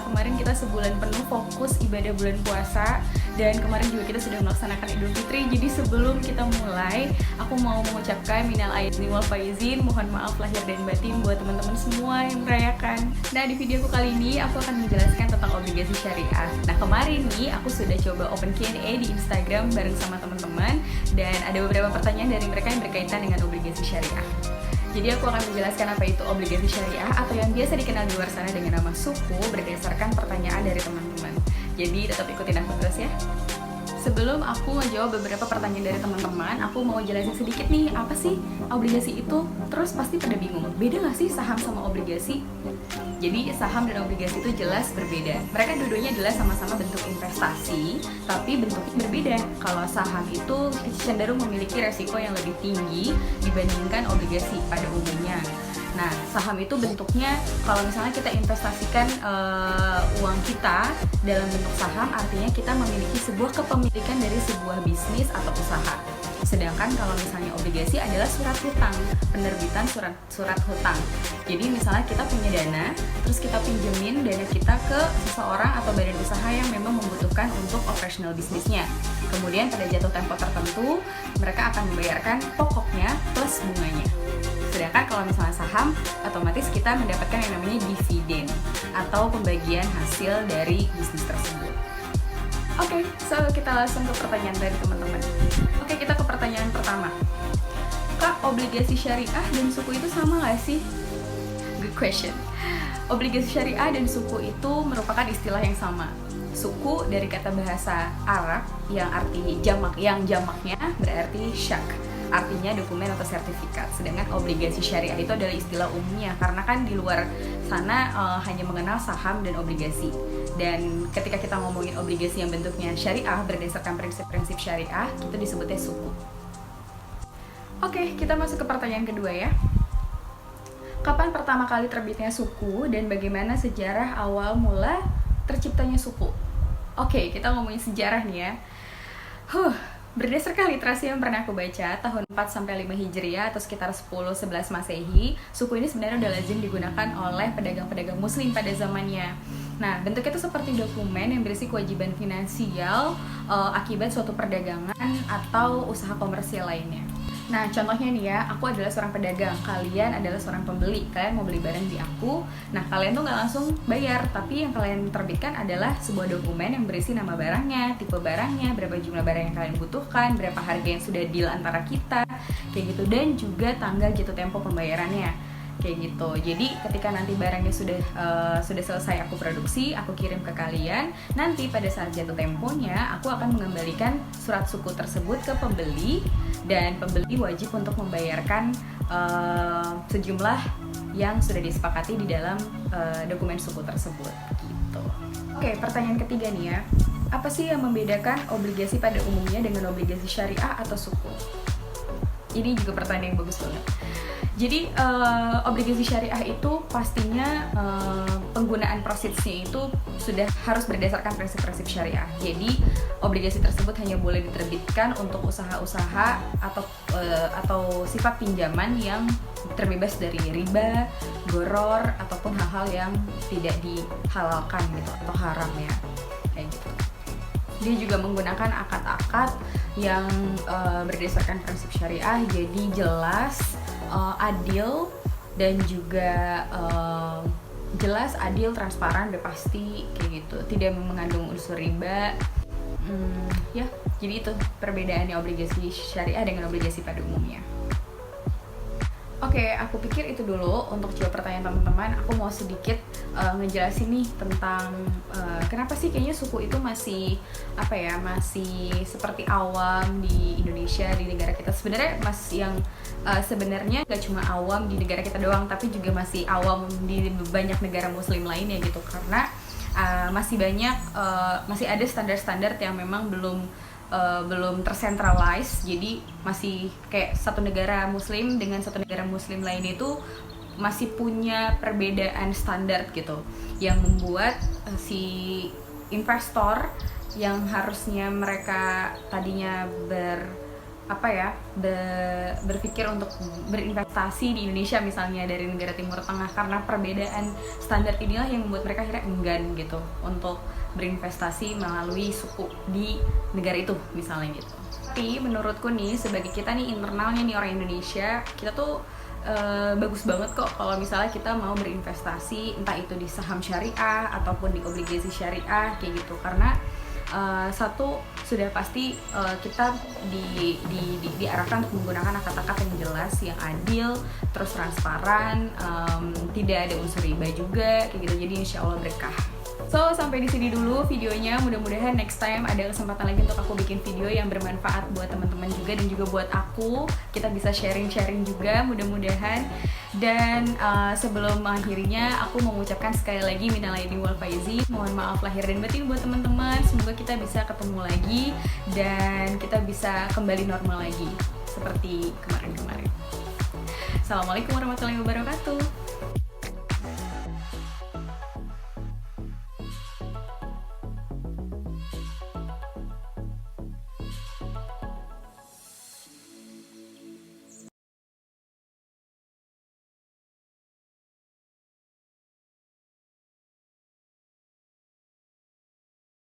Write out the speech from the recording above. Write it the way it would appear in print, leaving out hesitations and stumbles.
setelah kemarin kita sebulan penuh fokus ibadah bulan puasa, dan kemarin juga kita sudah melaksanakan Idul Fitri. Jadi sebelum kita mulai, aku mau mengucapkan minal aidin wal faizin, mohon maaf lahir dan batin buat teman-teman semua yang merayakan. Nah, di videoku kali ini aku akan menjelaskan tentang obligasi syariah. Nah, kemarin nih aku sudah coba open Q&A di Instagram bareng sama teman-teman, dan ada beberapa pertanyaan dari mereka yang berkaitan dengan obligasi syariah. Jadi aku akan menjelaskan apa itu obligasi syariah atau yang biasa dikenal di luar sana dengan nama suku berdasarkan pertanyaan dari teman-teman. Jadi tetap ikutin aku terus ya. Sebelum aku menjawab beberapa pertanyaan dari teman-teman, aku mau jelasin sedikit nih, apa sih obligasi itu? Terus pasti pada bingung, beda nggak sih saham sama obligasi? Jadi saham dan obligasi itu jelas berbeda. Mereka dua-duanya jelas sama-sama bentuk investasi, tapi bentuknya berbeda. Kalau saham itu cenderung memiliki resiko yang lebih tinggi dibandingkan obligasi pada umumnya. Nah, saham itu bentuknya, kalau misalnya kita investasikan uang kita dalam bentuk saham, artinya kita memiliki sebuah kepemilikan dari sebuah bisnis atau usaha. Sedangkan kalau misalnya obligasi adalah surat hutang, penerbitan surat hutang. Jadi misalnya kita punya dana, terus kita pinjemin dana kita ke seseorang atau badan usaha yang memang membutuhkan untuk operasional bisnisnya. Kemudian pada jatuh tempo tertentu, mereka akan membayarkan pokoknya plus bunganya. Sedangkan kalau misalnya saham, otomatis kita mendapatkan yang namanya dividen atau pembagian hasil dari bisnis tersebut. Oke, so kita langsung ke pertanyaan dari teman-teman. Oke, kita ke pertanyaan pertama. Kak, obligasi syariah dan suku itu sama nggak sih? Good question. Obligasi syariah dan suku itu merupakan istilah yang sama. Suku dari kata bahasa Arab yang jamaknya berarti syak, artinya dokumen atau sertifikat. Sedangkan obligasi syariah itu adalah istilah umumnya, karena kan di luar sana hanya mengenal saham dan obligasi. Dan ketika kita ngomongin obligasi yang bentuknya syariah berdasarkan prinsip-prinsip syariah, kita disebutnya suku. Oke, kita masuk ke pertanyaan kedua ya. Kapan pertama kali terbitnya suku dan bagaimana sejarah awal mula terciptanya suku? Oke, kita ngomongin sejarah nih ya. Berdasarkan literasi yang pernah aku baca, tahun 4-5 Hijriah atau sekitar 10-11 Masehi, suku ini sebenarnya udah lazim digunakan oleh pedagang-pedagang muslim pada zamannya. Nah, bentuknya itu seperti dokumen yang berisi kewajiban finansial akibat suatu perdagangan atau usaha komersial lainnya. Nah, contohnya nih ya, aku adalah seorang pedagang, kalian adalah seorang pembeli, kalian mau beli barang di aku. Nah, kalian tuh nggak langsung bayar, tapi yang kalian terbitkan adalah sebuah dokumen yang berisi nama barangnya, tipe barangnya, berapa jumlah barang yang kalian butuhkan, berapa harga yang sudah deal antara kita, kayak gitu, dan juga tanggal jatuh tempo pembayarannya. Kayak gitu. Jadi ketika nanti barangnya sudah selesai aku produksi, aku kirim ke kalian. Nanti pada saat jatuh temponya, aku akan mengembalikan surat suku tersebut ke pembeli, dan pembeli wajib untuk membayarkan sejumlah yang sudah disepakati di dalam dokumen suku tersebut. Gitu. Oke, pertanyaan ketiga nih ya. Apa sih yang membedakan obligasi pada umumnya dengan obligasi syariah atau suku? Ini juga pertanyaan yang bagus banget. Jadi obligasi syariah itu pastinya penggunaan proceeds-nya itu sudah harus berdasarkan prinsip-prinsip syariah. Jadi obligasi tersebut hanya boleh diterbitkan untuk usaha-usaha atau sifat pinjaman yang terbebas dari riba, goror, ataupun hal-hal yang tidak dihalalkan gitu atau haram ya, kayak gitu. Dia juga menggunakan akad-akad yang berdasarkan prinsip syariah, jadi jelas, adil, dan juga jelas, adil, transparan, udah pasti kayak gitu, tidak mengandung unsur riba. Ya, jadi itu perbedaannya obligasi syariah dengan obligasi pada umumnya. Oke, aku pikir itu dulu untuk jawab pertanyaan teman-teman. Aku mau sedikit ngejelasin nih tentang kenapa sih kayaknya suku itu masih seperti awam di Indonesia, di negara kita. Sebenarnya sebenarnya gak cuma awam di negara kita doang, tapi juga masih awam di banyak negara muslim lainnya gitu, karena masih ada standar-standar yang memang belum tersentralize. Jadi masih kayak satu negara muslim dengan satu negara muslim lain itu masih punya perbedaan standar gitu, yang membuat si investor yang harusnya mereka tadinya berpikir untuk berinvestasi di Indonesia misalnya dari negara Timur Tengah, karena perbedaan standar inilah yang membuat mereka akhirnya enggan gitu untuk berinvestasi melalui suku di negara itu misalnya gitu. Tapi menurutku nih, sebagai kita nih internalnya nih orang Indonesia, kita tuh bagus banget kok kalau misalnya kita mau berinvestasi entah itu di saham syariah ataupun di obligasi syariah kayak gitu, karena satu sudah pasti kita diarahkan untuk menggunakan akad-akad yang jelas, yang adil, terus transparan, tidak ada unsur riba juga kayak gitu, jadi insya Allah berkah. So, sampai di sini dulu videonya. Mudah-mudahan next time ada kesempatan lagi untuk aku bikin video yang bermanfaat buat teman-teman juga dan juga buat aku. Kita bisa sharing-sharing juga mudah-mudahan. Dan sebelum mengakhirinya, aku mau mengucapkan sekali lagi minal aidin wal faizin. Mohon maaf lahir dan batin buat teman-teman. Semoga kita bisa ketemu lagi dan kita bisa kembali normal lagi seperti kemarin-kemarin. Assalamualaikum warahmatullahi wabarakatuh.